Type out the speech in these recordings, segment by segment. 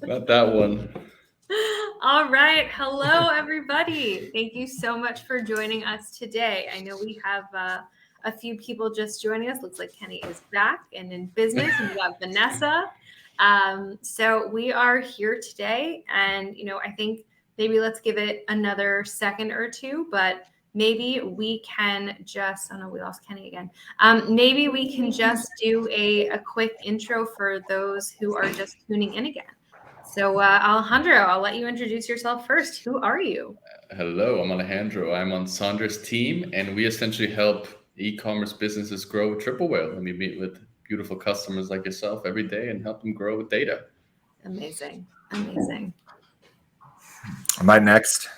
Not that one. All right. Hello, everybody. Thank you so much for joining us today. I know we have a few people just joining us. Looks like Kenny is back and in business, and we got Vanessa. So we are here today, and I think maybe let's give it another second or two, but maybe we can just, oh no, we lost Kenny again. Maybe we can just do a quick intro for those who are just tuning in again. So Alejandro, I'll let you introduce yourself first. Who are you? Hello, I'm Alejandro. I'm on Sandra's team, and we essentially help e-commerce businesses grow with Triple Whale. And we meet with beautiful customers like yourself every day and help them grow with data. Amazing. Amazing. Am I next?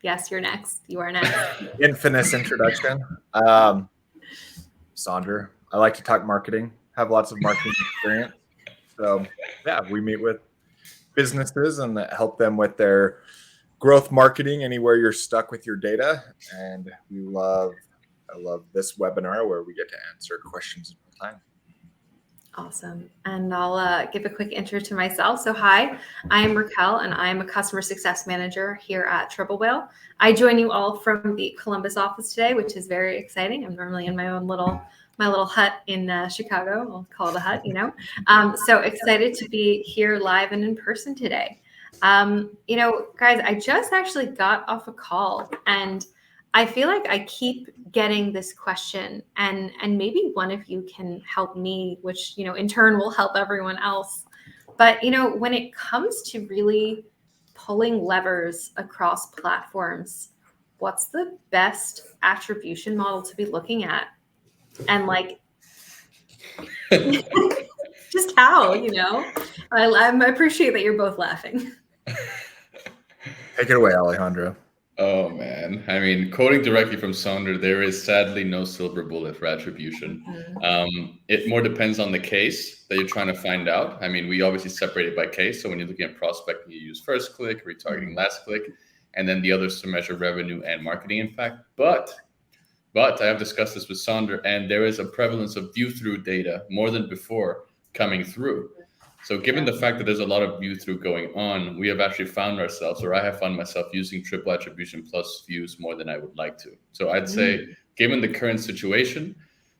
Yes, you're next. You are next. Infamous introduction. Sandra, I like to talk marketing, have lots of marketing experience. So yeah, we meet with businesses and help them with their growth marketing anywhere you're stuck with your data. And I love this webinar where we get to answer questions in real time. Awesome. And I'll give a quick intro to myself. So hi, I am Raquel, and I'm a customer success manager here at Triple Whale. I join you all from the Columbus office today, which is very exciting. I'm normally in my little hut in Chicago. I'll call it a hut, So excited to be here live and in person today. Guys, I just actually got off a call, and I feel like I keep getting this question, and maybe one of you can help me, which, in turn will help everyone else. But, when it comes to really pulling levers across platforms, what's the best attribution model to be looking at? And just how, I appreciate that you're both laughing. Take it away, Alejandro. Oh man, I mean, quoting directly from Sandra, there is sadly no silver bullet for attribution. It more depends on the case that you're trying to find out. I mean, we obviously separate it by case. So when you're looking at prospecting, you use first click, retargeting last click, and then the others to measure revenue and marketing impact. But I have discussed this with Sandra, and there is a prevalence of view-through data more than before coming through. So given the fact that there's a lot of view-through going on, we have actually found ourselves, or I have found myself using triple attribution plus views more than I would like to. So I'd say, given the current situation,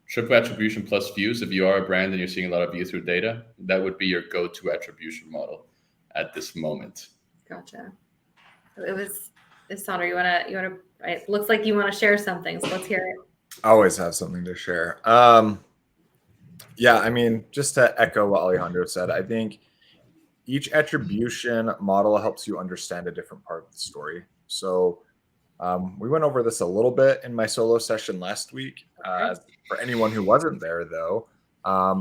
triple attribution plus views, if you are a brand and you're seeing a lot of view-through data, that would be your go-to attribution model at this moment. Gotcha. Sandra, you wanna. It looks like you want to share something, so let's hear it. I always have something to share. Yeah, I mean, just to echo what Alejandro said, I think each attribution model helps you understand a different part of the story. So we went over this a little bit in my solo session last week. For anyone who wasn't there, though,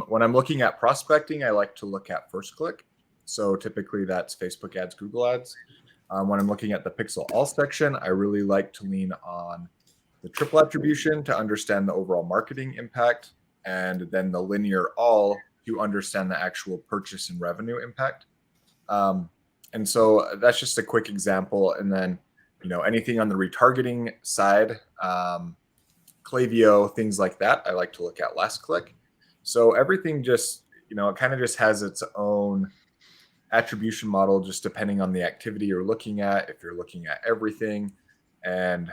when I'm looking at prospecting, I like to look at first click. So typically that's Facebook ads, Google ads. When I'm looking at the Pixel All section, I really like to lean on the triple attribution to understand the overall marketing impact, and then the linear all to understand the actual purchase and revenue impact. And so that's just a quick example. And then, anything on the retargeting side, Klaviyo, things like that, I like to look at last click. So everything just, it kind of just has its own attribution model, just depending on the activity you're looking at. If you're looking at everything, and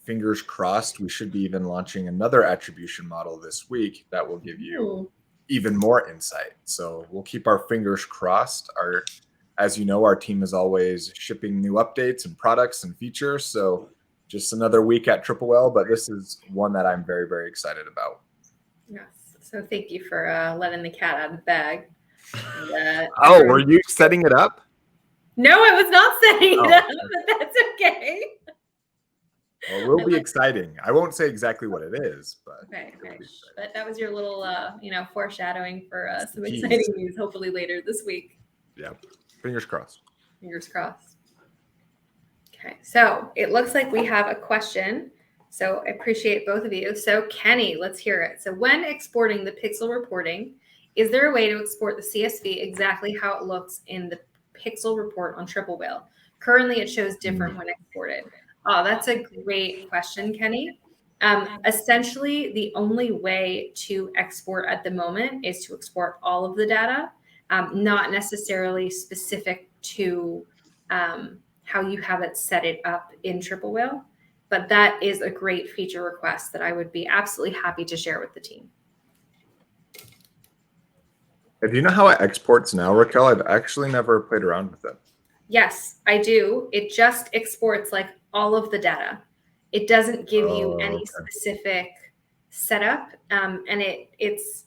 fingers crossed, we should be even launching another attribution model this week that will give you even more insight. So we'll keep our fingers crossed. As you know, our team is always shipping new updates and products and features. So just another week at Triple Whale, but this is one that I'm very, very excited about. Yes. So thank you for letting the cat out of the bag. Were you setting it up? No, I was not setting it up, but that's okay. Well, it will be exciting. I won't say exactly what it is, but okay. But that was your little, foreshadowing for some exciting news, hopefully later this week. Yeah, fingers crossed. Fingers crossed. Okay, so it looks like we have a question. So I appreciate both of you. So Kenny, let's hear it. So when exporting the pixel reporting, is there a way to export the CSV exactly how it looks in the pixel report on Triple Whale? Currently, it shows different when exported. Oh, that's a great question, Kenny. Essentially, the only way to export at the moment is to export all of the data, not necessarily specific to how you have it set it up in Triple Whale. But that is a great feature request that I would be absolutely happy to share with the team. Do you know how it exports now, Raquel? I've actually never played around with it. Yes, I do. It just exports like all of the data. It doesn't give you any specific setup, and it's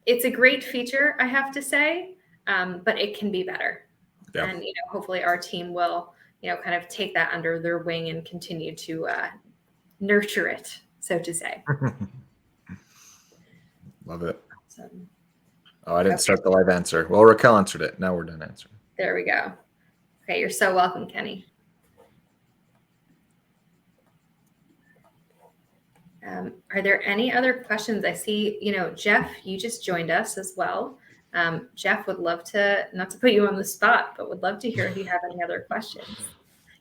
a great feature, I have to say, but it can be better. Yeah. And hopefully our team will kind of take that under their wing and continue to nurture it, so to say. Love it. Awesome. Oh, I didn't start the live answer. Well, Raquel answered it. Now we're done answering. There we go. Okay, you're so welcome, Kenny. Are there any other questions? I see, Jeff, you just joined us as well. Jeff would love to, not to put you on the spot, but would love to hear if you have any other questions.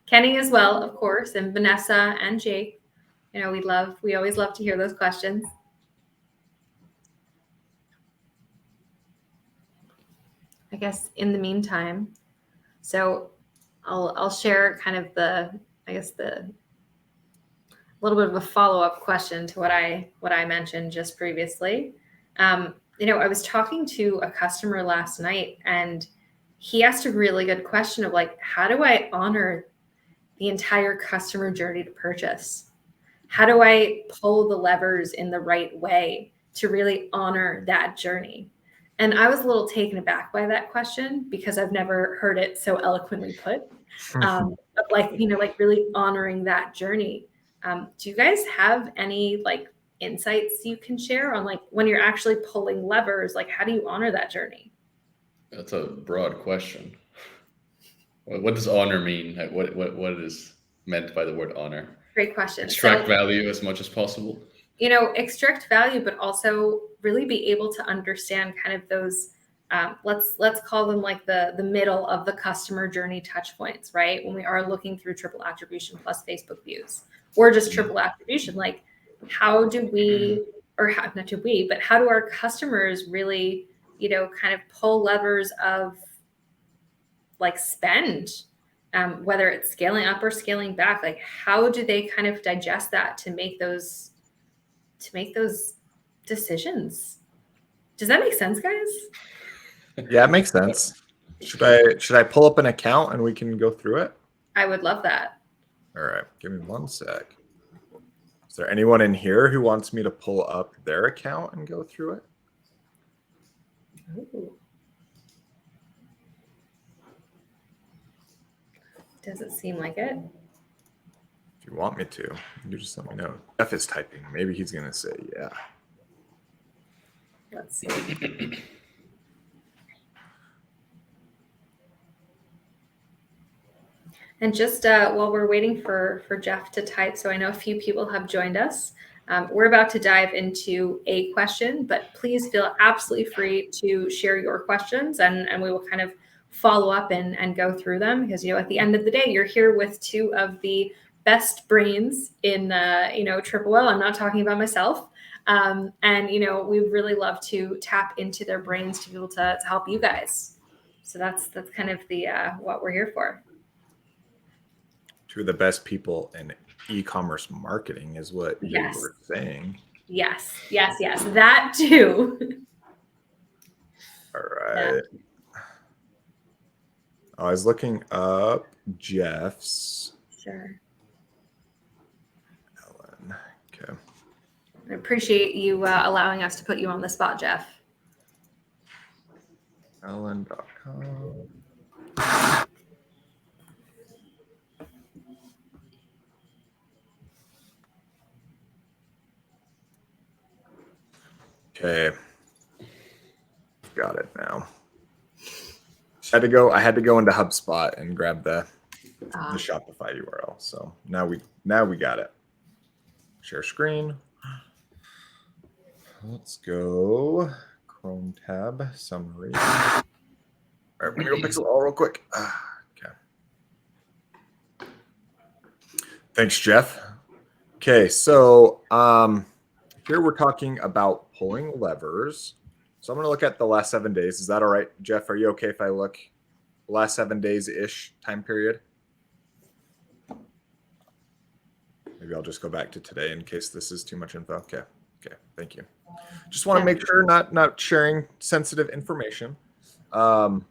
Kenny as well, of course, and Vanessa and Jake. We always love to hear those questions. I guess in the meantime, so I'll share kind of the little bit of a follow-up question to what I mentioned just previously. I was talking to a customer last night, and he asked a really good question of like, how do I honor the entire customer journey to purchase? How do I pull the levers in the right way to really honor that journey? And I was a little taken aback by that question because I've never heard it so eloquently put. Like really honoring that journey. Do you guys have any like insights you can share on like when you're actually pulling levers, like how do you honor that journey? That's a broad question. What does honor mean? Like what is meant by the word honor? Great question. Extract value as much as possible. Extract value, but also really be able to understand kind of those, let's call them like the middle of the customer journey touch points, right? When we are looking through triple attribution plus Facebook views, or just triple attribution, like how do we, or how, not do we, but how do our customers really, kind of pull levers of like spend, whether it's scaling up or scaling back, like how do they kind of digest that to make those decisions? Does that make sense, guys? Yeah, it makes sense. Should I pull up an account and we can go through it? I would love that. All right, give me one sec. Is there anyone in here who wants me to pull up their account and go through it? Ooh. Doesn't seem like it. If you want me to, you just let me know. Jeff is typing. Maybe he's going to say yeah. Let's see. And just while we're waiting for Jeff to type, so I know a few people have joined us. We're about to dive into a question, but please feel absolutely free to share your questions, and we will kind of follow up and go through them because at the end of the day, you're here with two of the best brains in Triple Whale. I'm not talking about myself. And we really love to tap into their brains to be able to help you guys. So that's kind of the what we're here for. Two of the best people in e-commerce marketing is what you were saying. Yes. That too. All right. Yeah. I was looking up Jeff's. Sure. Ellen. Okay. I appreciate you allowing us to put you on the spot, Jeff. Ellen.com. Okay. Got it now. I had to go into HubSpot and grab the Shopify URL. So now we got it. Share screen. Let's go Chrome tab summary. All right, we're gonna go Pixel All real quick. Okay. Thanks, Jeff. Okay, so here we're talking about pulling levers. So I'm going to look at the last 7 days. Is that all right, Jeff? Are you okay if I look last 7 days-ish time period? Maybe I'll just go back to today in case this is too much info. Okay, thank you. Just want to make sure not sharing sensitive information. Okay,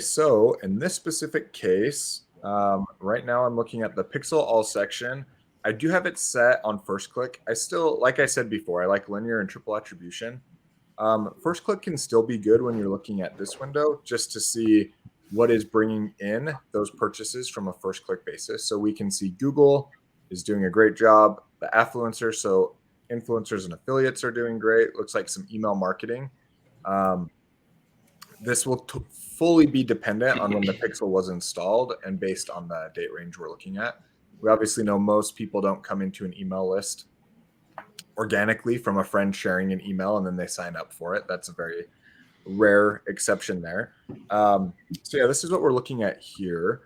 so in this specific case, right now I'm looking at the pixel all section. I do have it set on first click. I still, like I said before, I like linear and triple attribution. First click can still be good when you're looking at this window just to see what is bringing in those purchases from a first click basis. So we can see Google is doing a great job. The affluencers, so influencers and affiliates are doing great. Looks like some email marketing. This will fully be dependent on when the pixel was installed and based on the date range we're looking at. We obviously know most people don't come into an email list organically from a friend sharing an email and then they sign up for it. That's a very rare exception there. So yeah, this is what we're looking at here.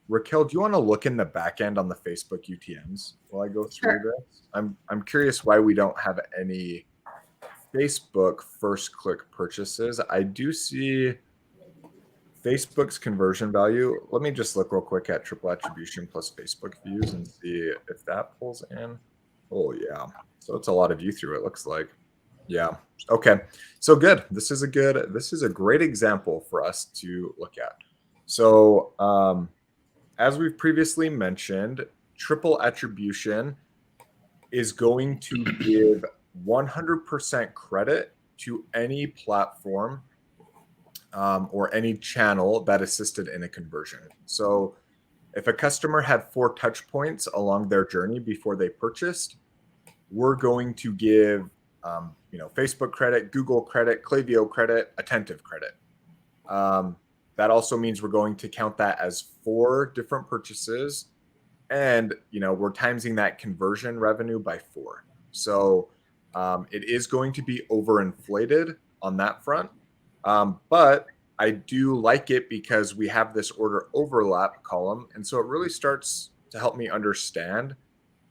Raquel, do you want to look in the back end on the Facebook UTMs while I go through this? I'm curious why we don't have any Facebook first click purchases. I do see Facebook's conversion value. Let me just look real quick at triple attribution plus Facebook views and see if that pulls in. Oh yeah. So it's a lot of view through, it looks like. Yeah. Okay. So good. This is a great example for us to look at. So as we've previously mentioned, triple attribution is going to give 100% credit to any platform or any channel that assisted in a conversion. So if a customer had 4 touch points along their journey before they purchased, we're going to give Facebook credit, Google credit, Klaviyo credit, Attentive credit. That also means we're going to count that as 4 different purchases, and we're timesing that conversion revenue by 4. So it is going to be overinflated on that front, but I do like it because we have this order overlap column, and so it really starts to help me understand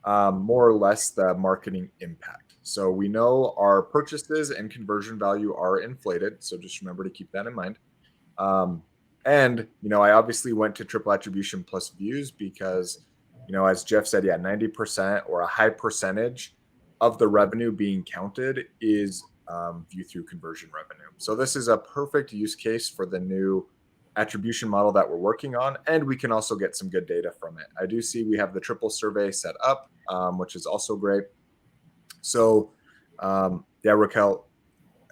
more or less the marketing impact. So we know our purchases and conversion value are inflated, so just remember to keep that in mind. And I obviously went to triple attribution plus views because as Jeff said, 90% or a high percentage of the revenue being counted is view through conversion revenue. So this is a perfect use case for the new attribution model that we're working on, and we can also get some good data from it. I do see we have the triple survey set up, which is also great. So Raquel,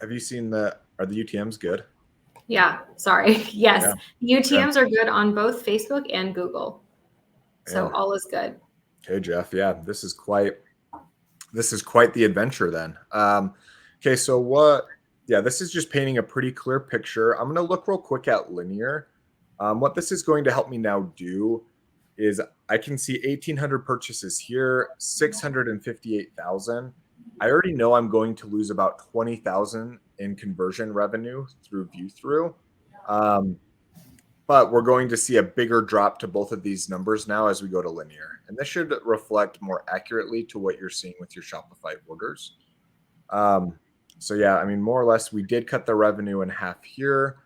have you seen are the UTMs good? Yeah, sorry. Yes, UTMs are good on both Facebook and Google. So all is good. Okay, Jeff. Yeah, this is quite the adventure then. Okay, so what? Yeah, this is just painting a pretty clear picture. I'm going to look real quick at linear. What this is going to help me now do is I can see 1,800 purchases here, 658,000. I already know I'm going to lose about 20,000 in conversion revenue through view through. But we're going to see a bigger drop to both of these numbers now as we go to linear. And this should reflect more accurately to what you're seeing with your Shopify orders. So yeah, I mean, more or less, we did cut the revenue in half here,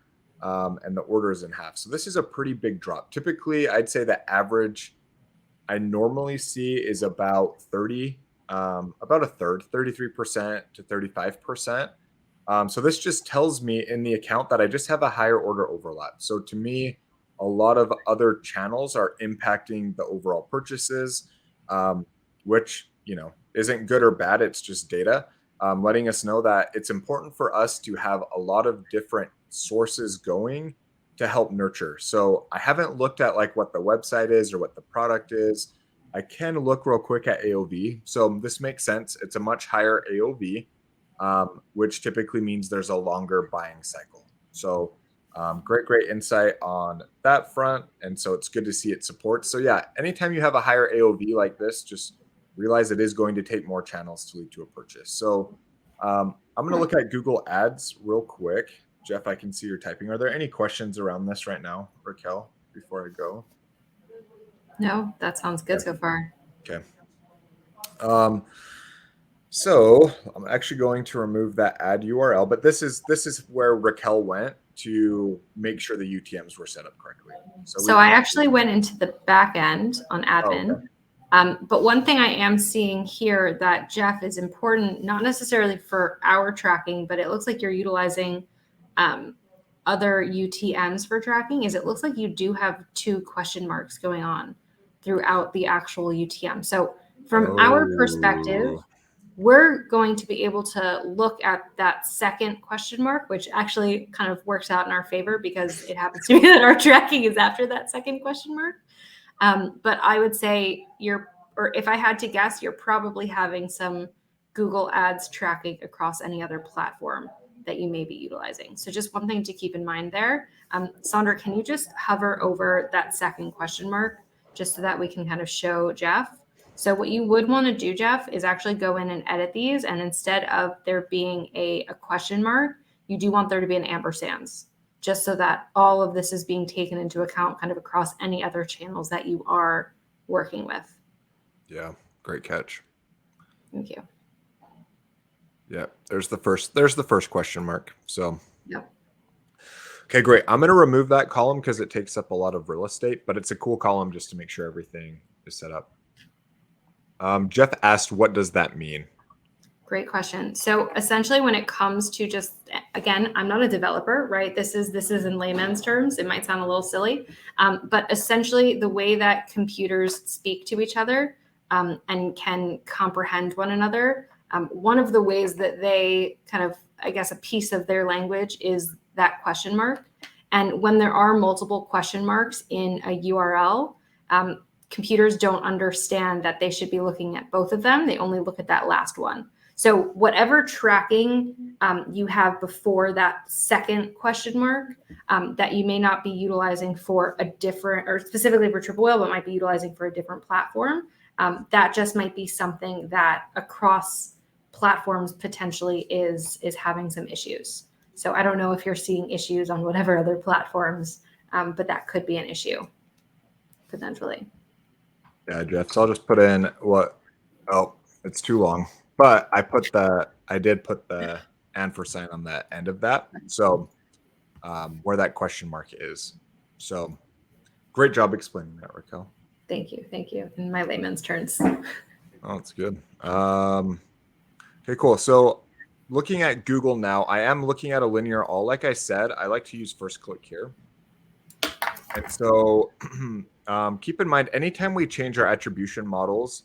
and the orders in half. So this is a pretty big drop. Typically, I'd say the average I normally see is about 30, about a third, 33% to 35%. So this just tells me in the account that I just have a higher order overlap. So to me, a lot of other channels are impacting the overall purchases, which, isn't good or bad. It's just data, letting us know that it's important for us to have a lot of different sources going to help nurture. So I haven't looked at like what the website is or what the product is. I can look real quick at AOV. So this makes sense. It's a much higher AOV. Which typically means there's a longer buying cycle. So great insight on that front. And so it's good to see it supports. So yeah, anytime you have a higher AOV like this, just realize it is going to take more channels to lead to a purchase. So I'm going to look at Google Ads real quick. Jeff, I can see you're typing. Are there any questions around this right now, Raquel, before I go? No, that sounds good so far. Okay. So I'm actually going to remove that add URL, but this is where Raquel went to make sure the UTMs were set up correctly. So I actually went into the back end on admin. Oh, okay. But one thing I am seeing here that, Jeff, is important, not necessarily for our tracking, but it looks like you're utilizing other UTMs for tracking, is it looks like you do have 2 question marks going on throughout the actual UTM. So from our perspective, we're going to be able to look at that second question mark, which actually kind of works out in our favor because it happens to be that our tracking is after that second question mark. But I would say or if I had to guess, you're probably having some Google Ads tracking across any other platform that you may be utilizing. So just one thing to keep in mind there. Sandra, can you just hover over that second question mark just so that we can kind of show Jeff? So what you would want to do, Jeff, is actually go in and edit these. And instead of there being a question mark, you do want there to be an ampersands, just so that all of this is being taken into account kind of across any other channels that you are working with. Yeah, great catch. Thank you. Yeah, there's the first question mark. So Yep. Okay, great. I'm going to remove that column because it takes up a lot of real estate, but it's a cool column just to make sure everything is set up. Jeff asked, what does that mean? Great question. So essentially when it comes to just, again, I'm not a developer, right? This is in layman's terms. It might sound a little silly, but essentially the way that computers speak to each other and can comprehend one another, one of the ways that they kind of, I guess, a piece of their language is that question mark. And when there are multiple question marks in a URL, computers don't understand that they should be looking at both of them. They only look at that last one. So whatever tracking you have before that second question mark that you may not be utilizing for a different, or specifically for Triple Whale, but might be utilizing for a different platform, that just might be something that across platforms potentially is having some issues. So I don't know if you're seeing issues on whatever other platforms, but that could be an issue potentially. Yeah, Jeff. So I'll just put in it's too long. But I did put the ampersand on the end of that. So where that question mark is. So great job explaining that, Raquel. Thank you. Thank you. In my layman's terms. Oh, that's good. Okay, cool. So looking at Google now, I am looking at a linear all. Like I said, I like to use first click here. And so keep in mind, anytime we change our attribution models,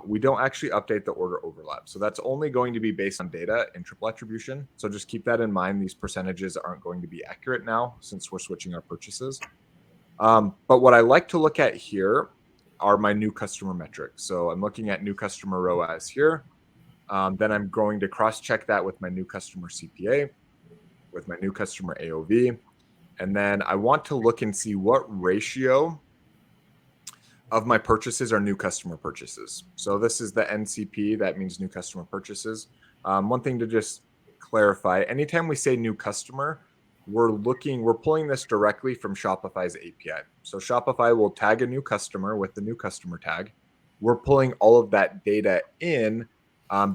we don't actually update the order overlap. So that's only going to be based on data in triple attribution. So just keep that in mind. These percentages aren't going to be accurate now since we're switching our purchases. But what I like to look at here are my new customer metrics. So I'm looking at new customer ROAS here. Then I'm going to cross-check that with my new customer CPA, with my new customer AOV. And then I want to look and see what ratio of my purchases are new customer purchases. So this is the NCP, that means new customer purchases. One thing to just clarify, anytime we say new customer, we're pulling this directly from Shopify's API. So Shopify will tag a new customer with the new customer tag. We're pulling all of that data in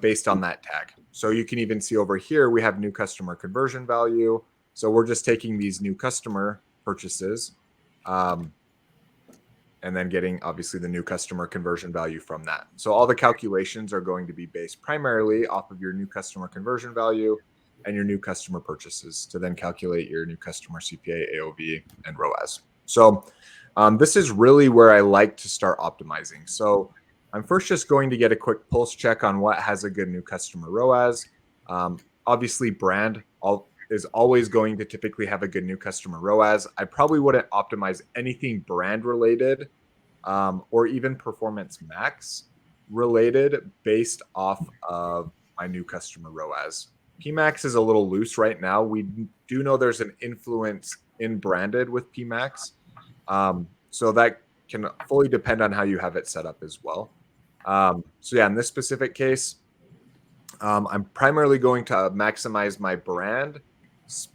based on that tag. So you can even see over here, we have new customer conversion value. So we're just taking these new customer purchases and then getting obviously the new customer conversion value from that. So all the calculations are going to be based primarily off of your new customer conversion value and your new customer purchases to then calculate your new customer CPA, AOV, and ROAS. So this is really where I like to start optimizing. So I'm first just going to get a quick pulse check on what has a good new customer ROAS. Obviously, brand is always going to typically have a good new customer ROAS. I probably wouldn't optimize anything brand related or even performance max related based off of my new customer ROAS. PMAX is a little loose right now. We do know there's an influence in branded with PMAX. So that can fully depend on how you have it set up as well. So yeah, in this specific case, I'm primarily going to maximize my brand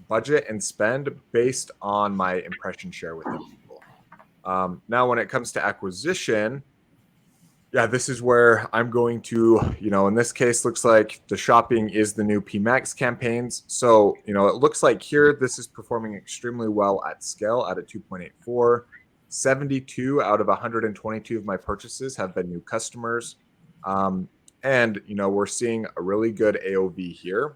budget and spend based on my impression share with people. Now, when it comes to acquisition, Yeah, this is where I'm going to, in this case, looks like the shopping is the new PMAX campaigns. So, it looks like here this is performing extremely well at scale at a 2.84. 72 out of 122 of my purchases have been new customers. And, we're seeing a really good AOV here,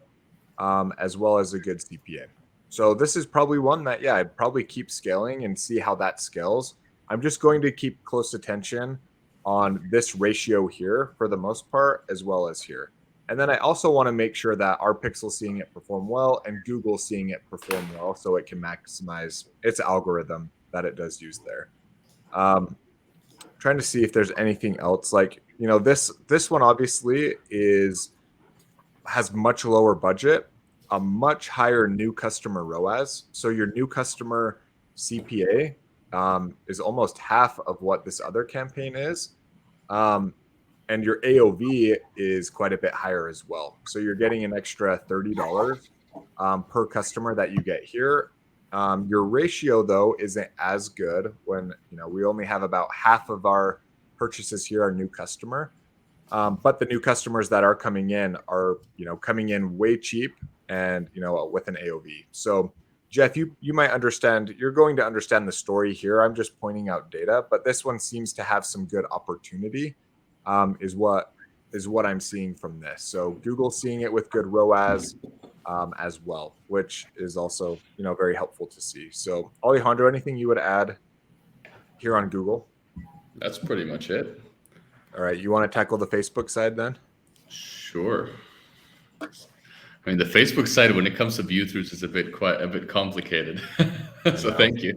as well as a good CPA. So this is probably one that, yeah, I'd probably keep scaling and see how that scales. I'm just going to keep close attention on this ratio here for the most part, as well as here. And then I also want to make sure that our Pixel seeing it perform well and Google seeing it perform well so it can maximize its algorithm that it does use there. Trying to see if there's anything else like, this one obviously has much lower budget, a much higher new customer ROAS. So your new customer CPA is almost half of what this other campaign is. And your AOV is quite a bit higher as well. So you're getting an extra $30 per customer that you get here. Your ratio, though, isn't as good when we only have about half of our purchases here are new customer. But the new customers that are coming in are coming in way cheap and with an AOV. So Jeff, you might understand. You're going to understand the story here. I'm just pointing out data, but this one seems to have some good opportunity. Is what I'm seeing from this. So Google seeing it with good ROAS as well, which is also very helpful to see. So Alejandro, anything you would add here on Google? That's pretty much it. All right, you want to tackle the Facebook side then? Sure. I mean, the Facebook side, when it comes to view-throughs, is a bit complicated. So thank you.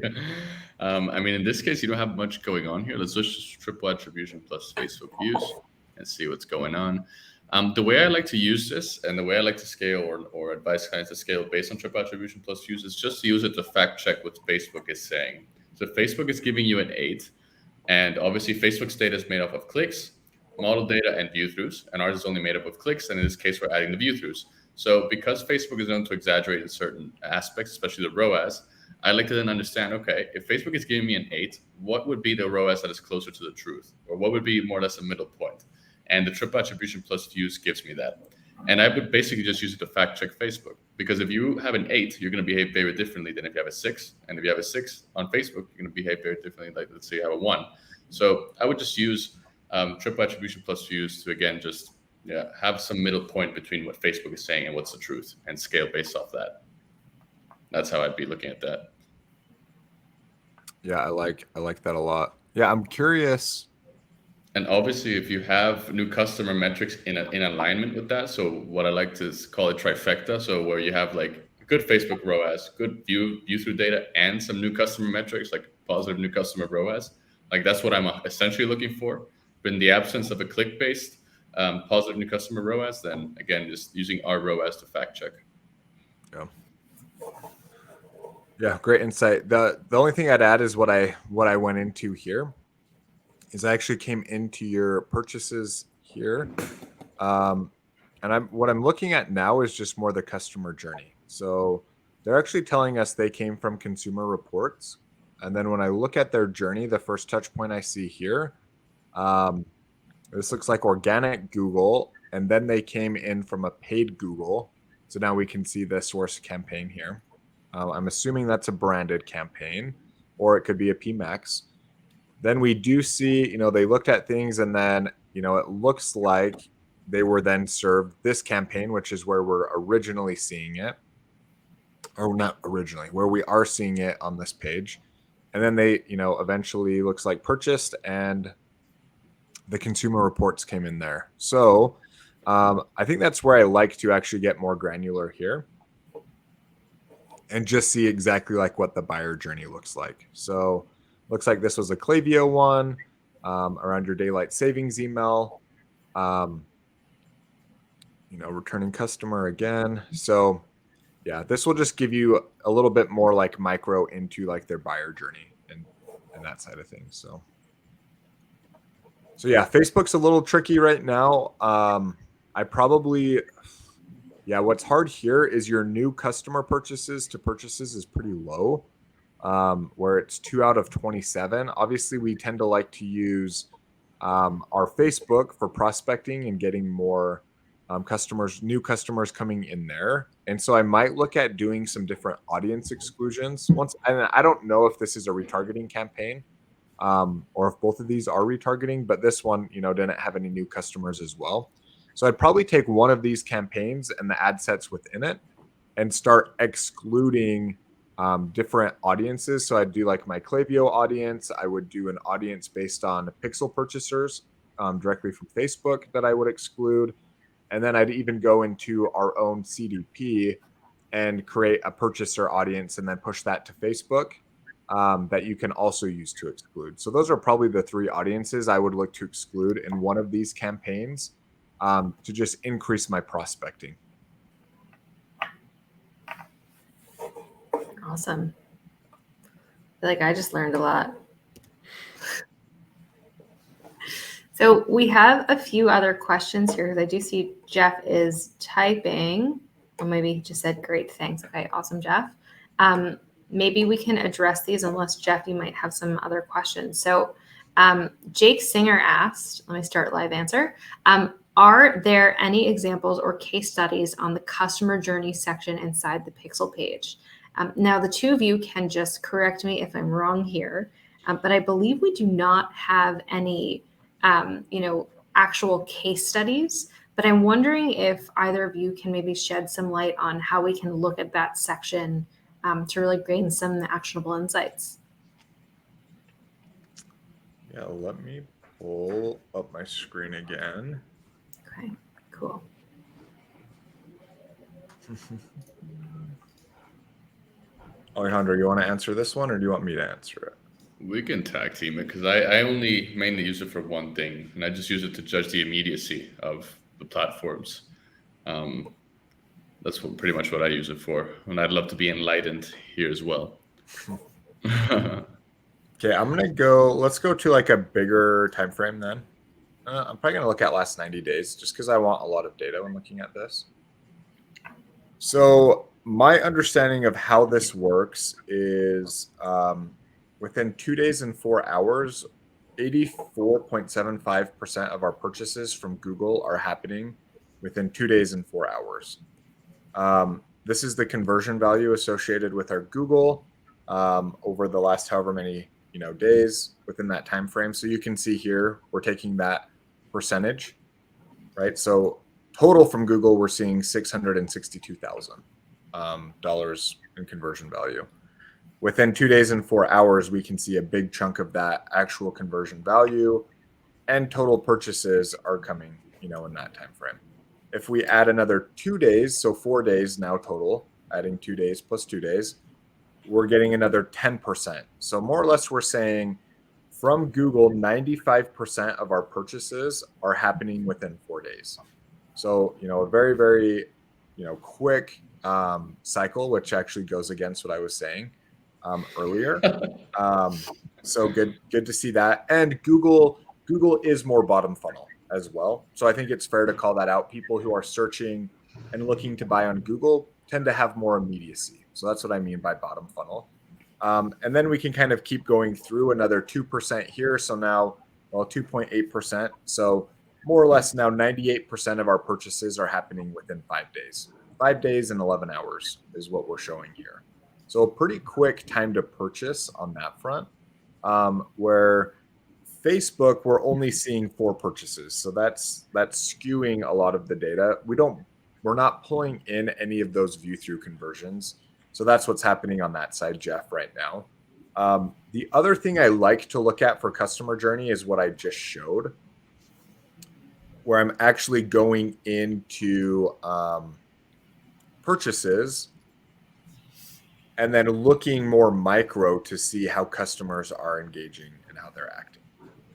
I mean, in this case, you don't have much going on here. Let's just triple attribution plus Facebook views and see what's going on. The way I like to use this and the way I like to scale or advise clients to scale based on triple attribution plus views is just to use it to fact check what Facebook is saying. So Facebook is giving you an 8, and obviously Facebook's data is made up of clicks, model data, and view-throughs, and ours is only made up of clicks, and in this case, we're adding the view-throughs. So because Facebook is known to exaggerate in certain aspects, especially the ROAS, I like to then understand, okay, if Facebook is giving me an 8, what would be the ROAS that is closer to the truth? Or what would be more or less a middle point? And the triple attribution plus views gives me that. And I would basically just use it to fact check Facebook. Because if you have an 8, you're going to behave very differently than if you have a 6. And if you have a 6 on Facebook, you're going to behave very differently, like let's say you have a 1. So I would just use triple attribution plus views to, again, just have some middle point between what Facebook is saying and what's the truth, and scale based off that. That's how I'd be looking at that. Yeah, I like that a lot. Yeah, I'm curious. And obviously, if you have new customer metrics in alignment with that, so what I like to call it trifecta, so where you have like good Facebook ROAS, good view through data, and some new customer metrics like positive new customer ROAS, like that's what I'm essentially looking for. But in the absence of a click-based positive new customer ROAS, then again, just using our ROAS to fact check. Yeah, great insight. The only thing I'd add is what I went into here is I actually came into your purchases here. And what I'm looking at now is just more the customer journey. So they're actually telling us they came from consumer reports. And then when I look at their journey, the first touch point I see here, this looks like organic Google, and then they came in from a paid Google. So now we can see the source campaign here. I'm assuming that's a branded campaign, or it could be a PMAX. Then we do see, they looked at things, and then, it looks like they were then served this campaign, which is where we're originally seeing it, or not originally, where we are seeing it on this page. And then they, eventually looks like purchased, and the consumer reports came in there. So I think that's where I like to actually get more granular here and just see exactly like what the buyer journey looks like. So looks like this was a Klaviyo one around your daylight savings email, returning customer again. So yeah, this will just give you a little bit more like micro into like their buyer journey and that side of things. So yeah, Facebook's a little tricky right now. What's hard here is your new customer purchases is pretty low, where it's 2 out of 27. Obviously, we tend to like to use our Facebook for prospecting and getting more new customers coming in there. And so I might look at doing some different audience exclusions and I don't know if this is a retargeting campaign or if both of these are retargeting, but this one, didn't have any new customers as well. So I'd probably take one of these campaigns and the ad sets within it and start excluding different audiences. So I'd do like my Klaviyo audience. I would do an audience based on pixel purchasers directly from Facebook that I would exclude. And then I'd even go into our own CDP and create a purchaser audience and then push that to Facebook that you can also use to exclude. So those are probably the three audiences I would look to exclude in one of these campaigns to just increase my prospecting. Awesome. I feel like I just learned a lot. So we have a few other questions here because I do see Jeff is typing. Or maybe he just said, great, thanks. Okay, awesome, Jeff. Maybe we can address these unless, Jeff, you might have some other questions. So Jake Singer asked, let me start live answer. Are there any examples or case studies on the customer journey section inside the Pixel page? Now, the two of you can just correct me if I'm wrong here, but I believe we do not have any actual case studies, but I'm wondering if either of you can maybe shed some light on how we can look at that section to really gain some actionable insights. Yeah, let me pull up my screen again. Okay, cool. Alejandro, you want to answer this one or do you want me to answer it? We can tag team it because I only mainly use it for one thing, and I just use it to judge the immediacy of the platforms. That's pretty much what I use it for, and I'd love to be enlightened here as well. Okay, let's go to like a bigger time frame then. I'm probably going to look at last 90 days just because I want a lot of data when looking at this. So my understanding of how this works is within 2 days and 4 hours, 84.75% of our purchases from Google are happening within 2 days and 4 hours. This is the conversion value associated with our Google over the last however many days within that time frame. So you can see here we're taking that percentage, right? So total from Google, we're seeing $662,000 in conversion value. Within 2 days and 4 hours, we can see a big chunk of that actual conversion value, and total purchases are coming, in that time frame. If we add another 2 days, so 4 days now total, adding 2 days plus 2 days, we're getting another 10%. So more or less, we're saying from Google, 95% of our purchases are happening within 4 days. So, a very, very, quick cycle, which actually goes against what I was saying earlier. So good to see that. And Google is more bottom funnel as well. So I think it's fair to call that out. People who are searching and looking to buy on Google tend to have more immediacy. So that's what I mean by bottom funnel. And then we can kind of keep going through another 2% here. So now, 2.8%. So more or less now 98% of our purchases are happening within 5 days. 5 days and 11 hours is what we're showing here. So a pretty quick time to purchase on that front, where Facebook, we're only seeing 4 purchases. So that's skewing a lot of the data. We're not pulling in any of those view through conversions. So that's what's happening on that side, Jeff, right now. The other thing I like to look at for customer journey is what I just showed, where I'm actually going into purchases and then looking more micro to see how customers are engaging and how they're acting.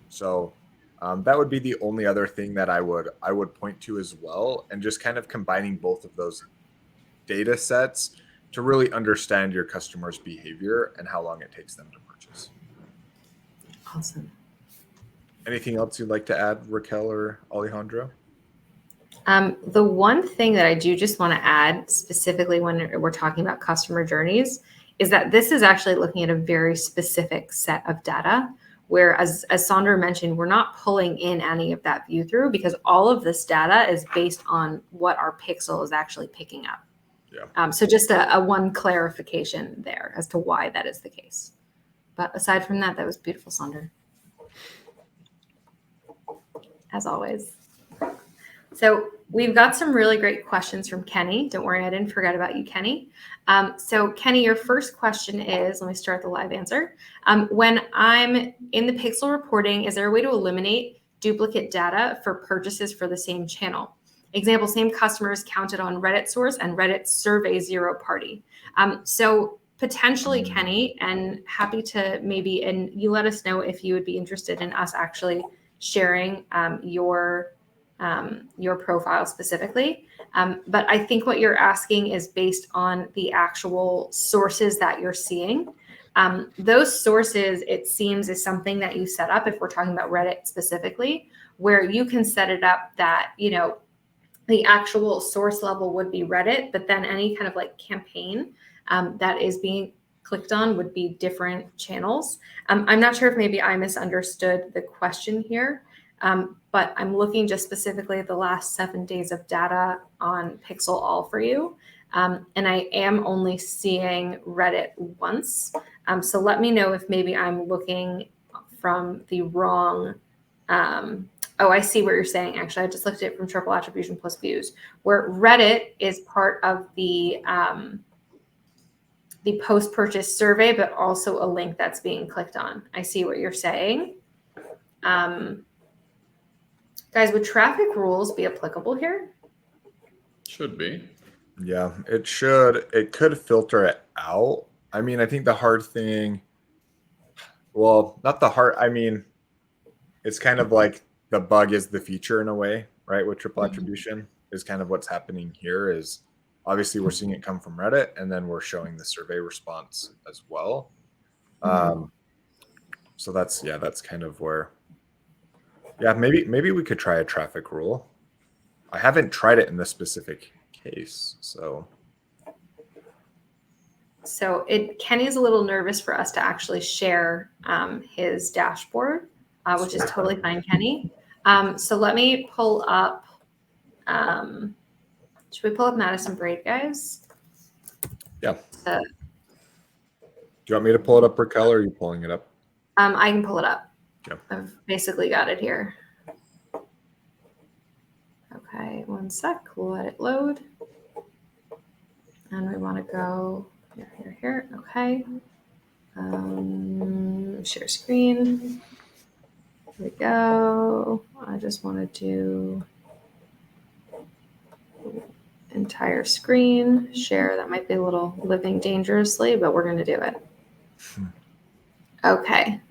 So that would be the only other thing that I would point to as well, and just kind of combining both of those data sets to really understand your customer's behavior and how long it takes them to purchase. Awesome. Anything else you'd like to add, Raquel or Alejandro? The one thing that I do just want to add specifically when we're talking about customer journeys is that this is actually looking at a very specific set of data where, as Sandra mentioned, we're not pulling in any of that view through because all of this data is based on what our pixel is actually picking up. Yeah. So just a one clarification there as to why that is the case. But aside from that, that was beautiful, Sandra. As always. So we've got some really great questions from Kenny. Don't worry, I didn't forget about you, Kenny. So Kenny, your first question is, let me start the live answer. When I'm in the pixel reporting, is there a way to eliminate duplicate data for purchases for the same channel? Example, same customers counted on Reddit source and Reddit survey 0 party. So potentially, Kenny, and happy to maybe, and you let us know if you would be interested in us actually sharing your profile specifically. But I think what you're asking is based on the actual sources that you're seeing. Those sources, it seems, is something that you set up, if we're talking about Reddit specifically, where you can set it up that, the actual source level would be Reddit, but then any kind of like campaign that is being clicked on would be different channels. I'm not sure if maybe I misunderstood the question here, but I'm looking just specifically at the last 7 days of data on Pixel All for you. And I am only seeing Reddit once. So let me know if maybe I'm looking from the wrong. Oh, I see what you're saying. Actually, I just looked at it from triple attribution plus views, where Reddit is part of the post-purchase survey, but also a link that's being clicked on. I see what you're saying. Guys, would traffic rules be applicable here? Should be. Yeah, it should. It could filter it out. I mean, I think the hard thing, well, not the hard, I mean, it's kind of like the bug is the feature in a way, right? With triple attribution is kind of what's happening here is obviously we're seeing it come from Reddit and then we're showing the survey response as well. So that's kind of where, maybe we could try a traffic rule. I haven't tried it in this specific case, so. So Kenny's a little nervous for us to actually share his dashboard, which is totally fine, Kenny. So let me pull up, should we pull up Madison Braid, guys? Yeah. Do you want me to pull it up, Raquel, or are you pulling it up? I can pull it up. Yeah. I've basically got it here. Okay, one sec, we'll let it load. And we want to go here. Okay. Share screen. Here we go. I just want to do entire screen share. That might be a little living dangerously, but we're going to do it. Okay.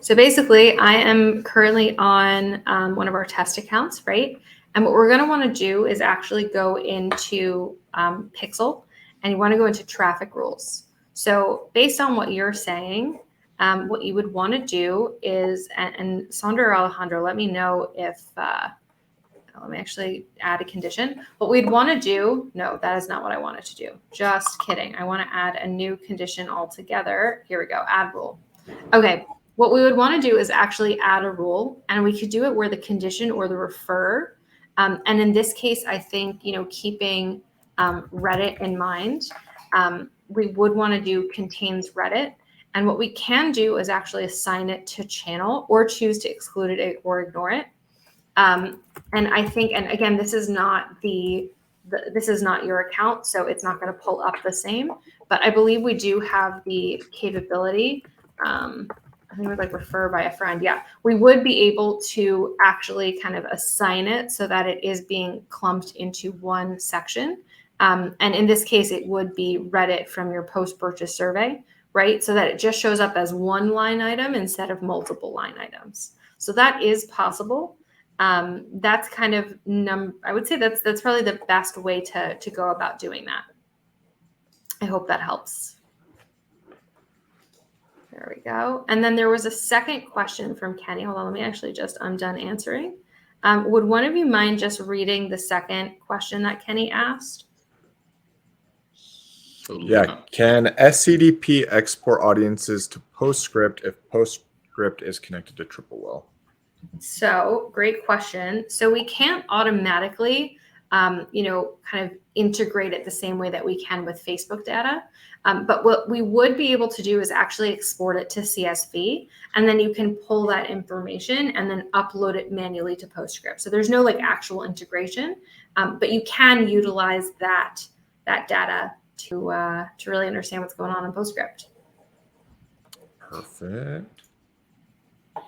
So basically, I am currently on one of our test accounts, right? And what we're going to want to do is actually go into Pixel, and you want to go into traffic rules. So based on what you're saying, what you would want to do is, and Sandra or Alejandro, let me know if, let me actually add a condition. What we'd want to do, no, that is not what I wanted to do. Just kidding. I want to add a new condition altogether. Here we go, add rule. Okay, what we would want to do is actually add a rule, and we could do it where the condition or the refer. And in this case, I think, keeping Reddit in mind, we would want to do contains Reddit. And what we can do is actually assign it to channel or choose to exclude it or ignore it. And I think, and again, this is not this is not your account, so it's not going to pull up the same. But I believe we do have the capability. I think it was like refer by a friend. Yeah, we would be able to actually kind of assign it so that it is being clumped into one section. And in this case, it would be Reddit from your post-purchase survey, right? So that it just shows up as one line item instead of multiple line items. So that is possible. That's kind of, I would say that's probably the best way to go about doing that. I hope that helps. There we go. And then there was a second question from Kenny. Hold on, let me actually I'm done answering. Would one of you mind just reading the second question that Kenny asked? Yeah. Can SCDP export audiences to PostScript if script is connected to TripleWell? So great question. So we can't automatically, kind of integrate it the same way that we can with Facebook data. But what we would be able to do is actually export it to CSV, and then you can pull that information and then upload it manually to PostScript. So there's no like actual integration, but you can utilize that data to really understand what's going on in PostScript. Perfect.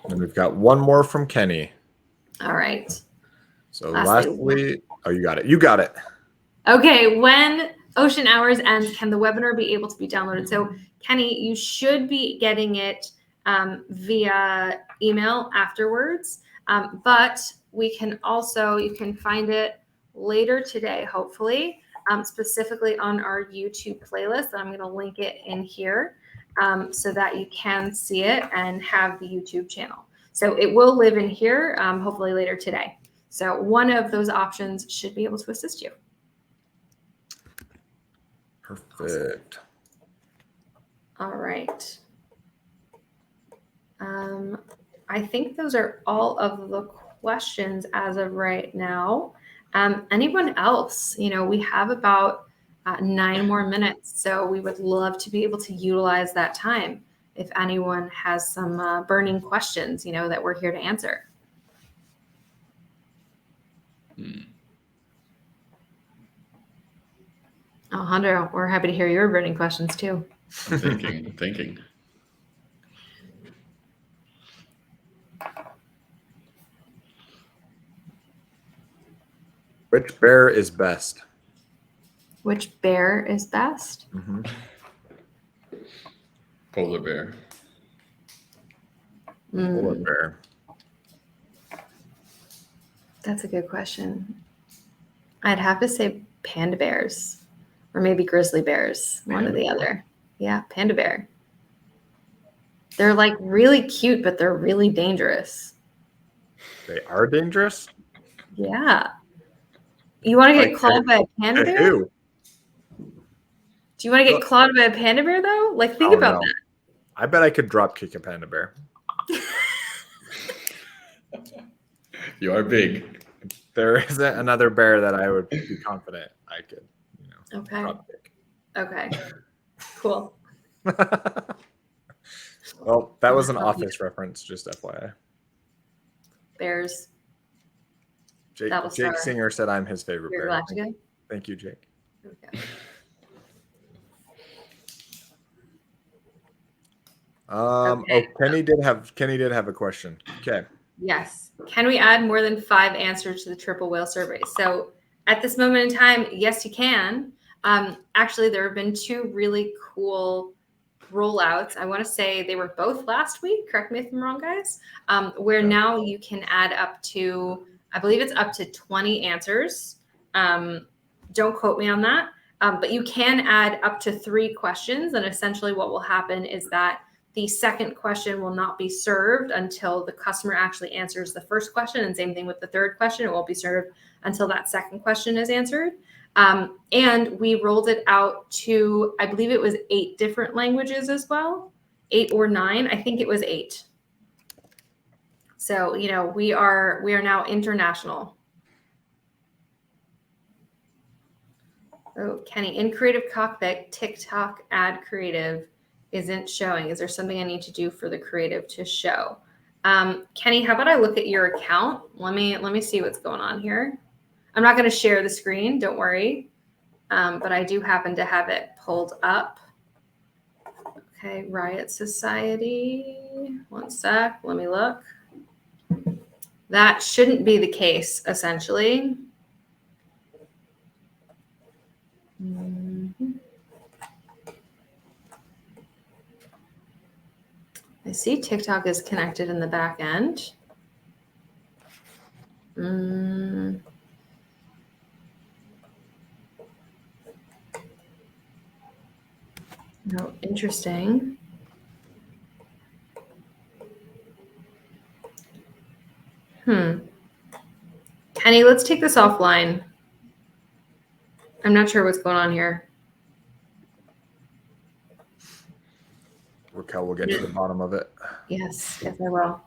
And we've got one more from Kenny. All right. So Lastly, oh, you got it. You got it. Okay, when Ocean Hours ends, can the webinar be able to be downloaded? So, Kenny, you should be getting it via email afterwards, but we can also, you can find it later today, hopefully, specifically on our YouTube playlist. I'm going to link it in here so that you can see it and have the YouTube channel. So it will live in here, hopefully later today. So one of those options should be able to assist you. Perfect. All right. I think those are all of the questions as of right now. Anyone else? We have about 9 more minutes, so we would love to be able to utilize that time if anyone has some burning questions, that we're here to answer. Alejandro, we're happy to hear your burning questions too. I'm thinking. Which bear is best? Which bear is best? Mm-hmm. Polar bear. Polar bear. That's a good question. I'd have to say panda bears or maybe grizzly bears, one or the other. Yeah, panda bear. They're like really cute, but they're really dangerous. They are dangerous? Yeah. You want to get clawed by a panda bear? Who? Do you want to get clawed by a panda bear though? Like think about that. I bet I could drop kick a panda bear. You are big. There isn't another bear that I would be confident I could, Okay. drop kick. Okay. Cool. Well, that was an Office reference, just FYI. Bears. Jake Singer said I'm his favorite You're bear. glad to go? Thank you, Jake. Okay. Okay. Oh, Kenny did have a question. Okay. Yes. Can we add more than 5 answers to the triple whale survey? So at this moment in time, yes, you can. Actually, there have been 2 really cool rollouts. I want to say they were both last week. Correct me if I'm wrong, guys. Where now you can add up to, I believe it's up to 20 answers. Don't quote me on that. But you can add up to 3 questions. And essentially what will happen is that the second question will not be served until the customer actually answers the first question. And same thing with the third question. It won't be served until that second question is answered. And we rolled it out to, I believe it was 8 different languages as well. 8 or 9. I think it was 8. So, we are now international. Oh, Kenny, in Creative Cockpit, TikTok ad creative isn't showing. Is there something I need to do for the creative to show? Kenny, how about I look at your account? Let me see what's going on here. I'm not going to share the screen, don't worry. But I do happen to have it pulled up. Okay, Riot Society. One sec, let me look. That shouldn't be the case, essentially. I see TikTok is connected in the back end. No, interesting. Kenny, let's take this offline. I'm not sure what's going on here. Raquel will get to the bottom of it. Yes, I will.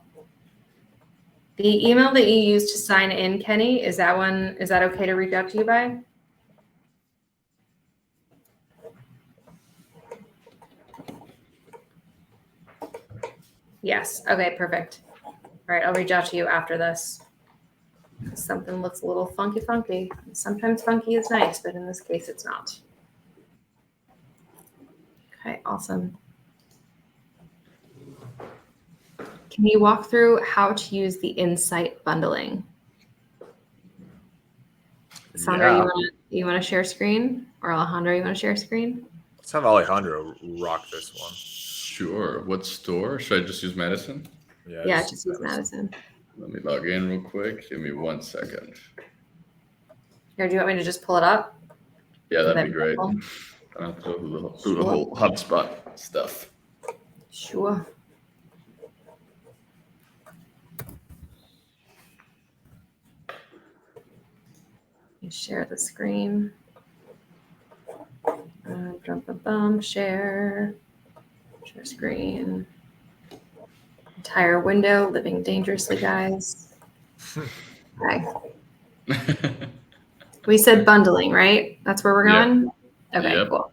The email that you used to sign in, Kenny, is that okay to reach out to you by? Yes. Okay, perfect. All right, I'll reach out to you after this. Something looks a little funky. Sometimes funky is nice, but in this case, it's not. Okay, awesome. Can you walk through how to use the Insight bundling? Sandra, you want to share screen? Or Alejandro, you want to share screen? Let's have Alejandro rock this one. Sure. What store? Should I just use Madison? Yeah, just use Madison. Let me log in real quick. Give me 1 second. Here, do you want me to just pull it up? Yeah, that'd be great. I don't have to go through the whole HubSpot stuff. Sure. Share the screen. Share screen. Entire window, living dangerously, guys. Okay. We said bundling, right? That's where we're going? Okay, Yep. cool.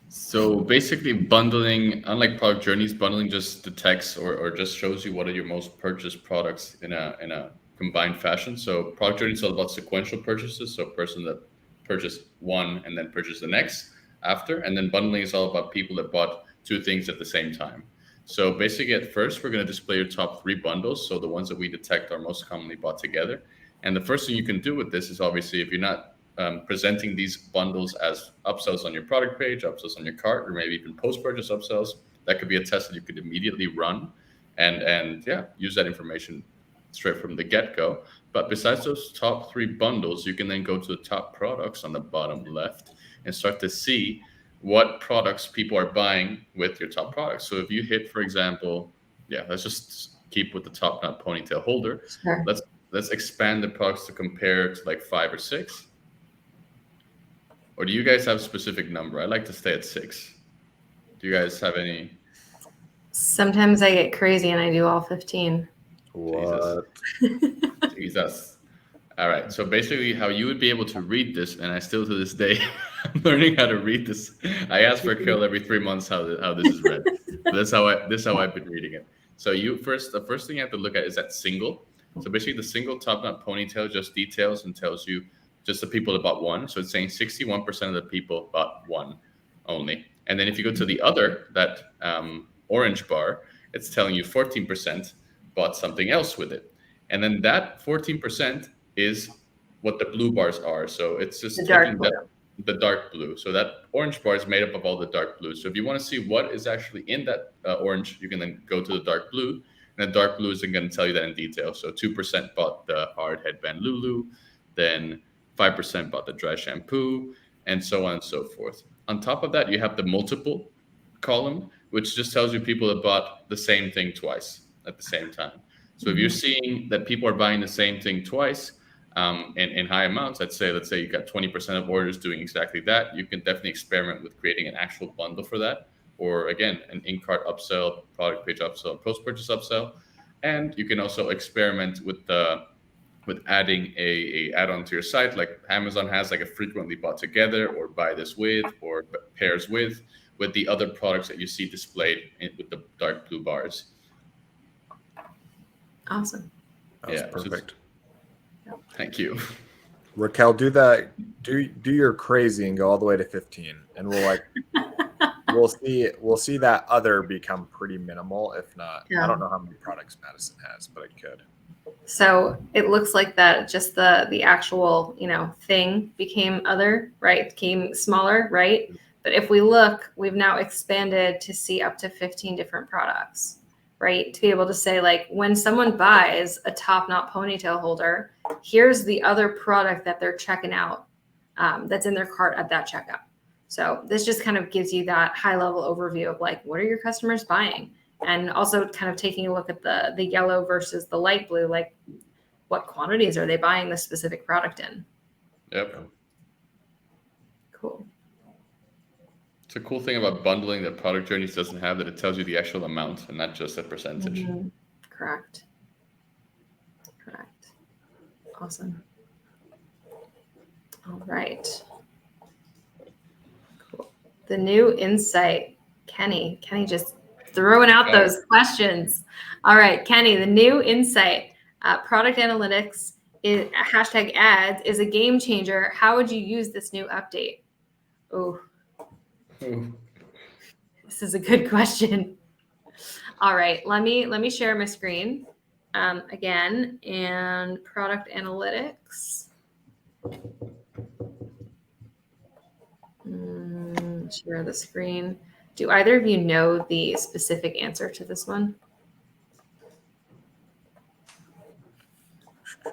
So basically bundling, unlike product journeys, bundling just detects or just shows you what are your most purchased products in a combined fashion. So product journey is all about sequential purchases. So a person that purchased one and then purchased the next after. And then bundling is all about people that bought two things at the same time. So basically at first, we're going to display your top 3 bundles. So the ones that we detect are most commonly bought together. And the first thing you can do with this is obviously if you're not presenting these bundles as upsells on your product page, upsells on your cart, or maybe even post-purchase upsells, that could be a test that you could immediately run and use that information straight from the get-go. But besides those top 3 bundles, you can then go to the top products on the bottom left and start to see what products people are buying with your top products. So if you hit, for example, let's just keep with the top knot ponytail holder. Sure. Let's expand the products to compare to like 5 or 6. Or do you guys have a specific number? I like to stay at 6. Do you guys have any? Sometimes I get crazy and I do all 15. What? Jesus. All right. So basically how you would be able to read this, and I still to this day, I'm learning how to read this. I ask Raquel every 3 months how this is read. This is how I've been reading it. So the first thing you have to look at is that single. So basically the single top knot ponytail just details and tells you just the people that bought one. So it's saying 61% of the people bought one only. And then if you go to the other, that orange bar, it's telling you 14% bought something else with it. And then that 14% is what the blue bars are. So it's just the dark blue. So that orange bar is made up of all the dark blue. So if you want to see what is actually in that orange, you can then go to the dark blue. And the dark blue isn't going to tell you that in detail. So 2% bought the hard headband Lulu, then 5% bought the dry shampoo, and so on and so forth. On top of that, you have the multiple column, which just tells you people that bought the same thing twice at the same time. So if you're seeing that people are buying the same thing twice in high amounts, let's say you got 20% of orders doing exactly that, you can definitely experiment with creating an actual bundle for that. Or again, an in-cart upsell, product page upsell, post-purchase upsell. And you can also experiment with adding a add-on to your site, like Amazon has like a frequently bought together or buy this with or pairs with the other products that you see displayed with the dark blue bars. Awesome. That was perfect. Thank you. Raquel, do that. Do your crazy and go all the way to 15, and we'll see that other become pretty minimal. If not, I don't know how many products Madison has, but it could. So it looks like that just the actual, thing became other, right? Became smaller, right? But if we look, we've now expanded to see up to 15 different products, right? To be able to say, like, when someone buys a top knot ponytail holder, here's the other product that they're checking out that's in their cart at that checkout. So this just kind of gives you that high level overview of like, what are your customers buying? And also kind of taking a look at the yellow versus the light blue, like what quantities are they buying this specific product in? Yep. Cool. It's a cool thing about bundling that Product Journeys doesn't have, that it tells you the actual amount and not just a percentage. Correct. Awesome. All right. Cool. The new insight, Kenny just throwing out those questions. All right, Kenny, the new insight, product analytics is #ads is a game changer. How would you use this new update? Oh, this is a good question. All right, let me share my screen again, and product analytics. Share the screen. Do either of you know the specific answer to this one?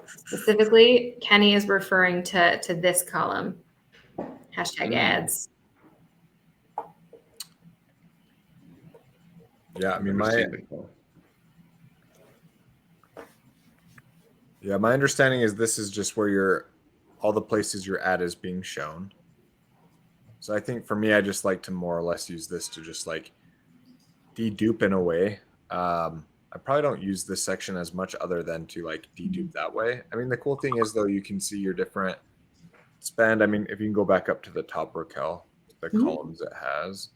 Specifically, Kenny is referring to this column, #ads. Yeah, I mean, my understanding is this is just where all the places your ad is being shown. So I think for me, I just like to more or less use this to just like dedupe in a way. I probably don't use this section as much other than to like dedupe that way. I mean, the cool thing is though, you can see your different spend. I mean, if you can go back up to the top, Raquel, the columns it has.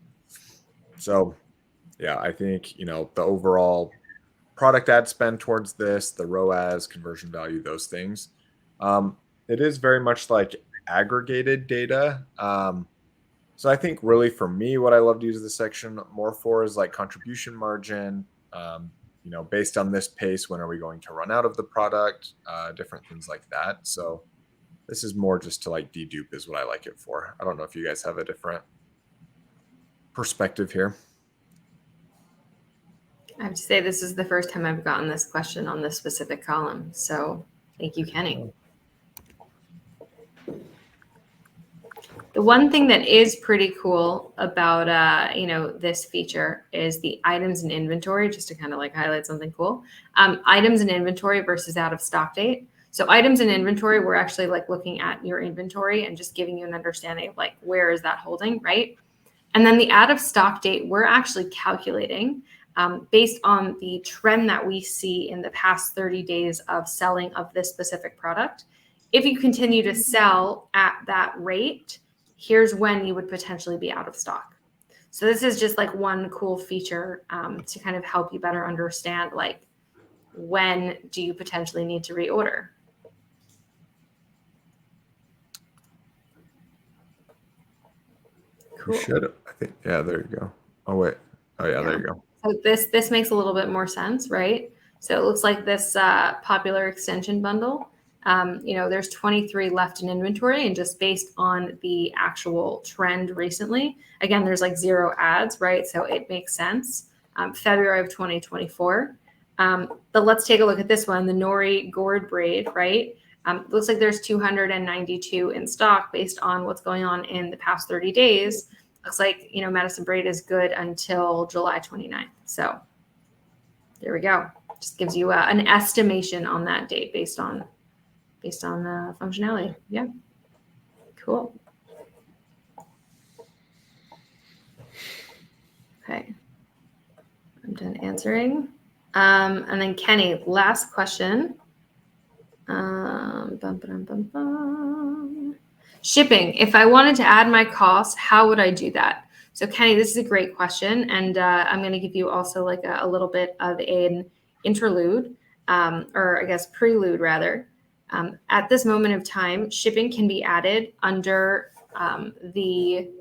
So yeah, I think, you know, the overall product ad spend towards this, the ROAS, conversion value, those things. It is very much like aggregated data. So I think really for me, what I love to use this section more for is like contribution margin, you know, based on this pace, when are we going to run out of the product, different things like that. So this is more just to like dedupe is what I like it for. I don't know if you guys have a different perspective here. I have to say this is the first time I've gotten this question on this specific column. So thank you, Kenny. The one thing that is pretty cool about, you know, this feature is the items in inventory, just to kind of like highlight something cool. Items in inventory versus out of stock date. So items in inventory, we're actually like looking at your inventory and just giving you an understanding of like, where is that holding, right? And then the out of stock date, we're actually calculating based on the trend that we see in the past 30 days of selling of this specific product. If you continue to sell at that rate, here's when you would potentially be out of stock. So this is just like one cool feature to kind of help you better understand, like, when do you potentially need to reorder? Cool. You should, I think, yeah, there you go. Oh, wait. Oh, yeah, there you go. So this makes a little bit more sense, right? So it looks like this popular extension bundle, you know, there's 23 left in inventory, and just based on the actual trend recently, again, there's like 0 ads, right? So it makes sense. February of 2024. But let's take a look at this one, the Nori gourd braid, right? Looks like there's 292 in stock based on what's going on in the past 30 days. Looks like, you know, Madison braid is good until July 29th. So there we go. Just gives you an estimation on that date based on functionality. Yeah, cool. Okay, I'm done answering. And then Kenny, last question. Shipping. If I wanted to add my costs, how would I do that? So Kenny, this is a great question. And I'm going to give you also like a little bit of an interlude, or I guess prelude rather. At this moment of time, shipping can be added under the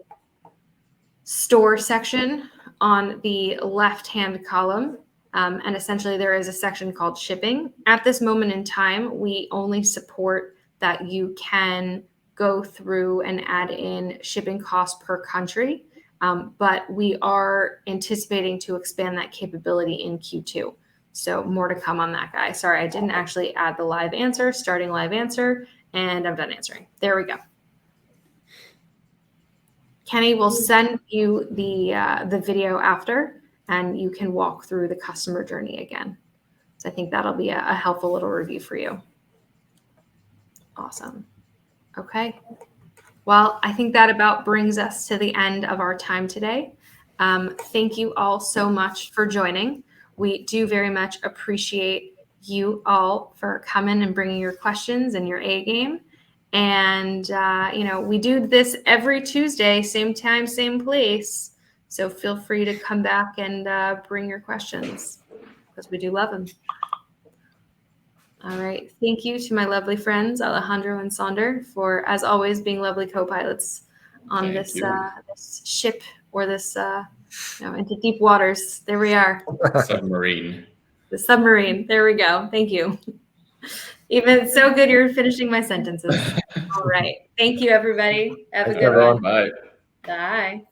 store section on the left-hand column. And essentially there is a section called shipping. At this moment in time, we only support that you can go through and add in shipping costs per country. But we are anticipating to expand that capability in Q2. So more to come on that, guy. Sorry, I didn't actually add the live answer, starting live answer, and I'm done answering. There we go. Kenny will send you the video after, and you can walk through the customer journey again. So I think that'll be a helpful little review for you. Awesome. Okay. Well, I think that about brings us to the end of our time today. Thank you all so much for joining. We do very much appreciate you all for coming and bringing your questions and your A game. And, we do this every Tuesday, same time, same place. So feel free to come back and bring your questions because we do love them. All right. Thank you to my lovely friends, Alejandro and Sonder, for, as always, being lovely co-pilots on this ship or this, into deep waters. There we are. Submarine. The submarine. There we go. Thank you. Even so good you're finishing my sentences. All right. Thank you, everybody. Have a good one. Bye. Bye.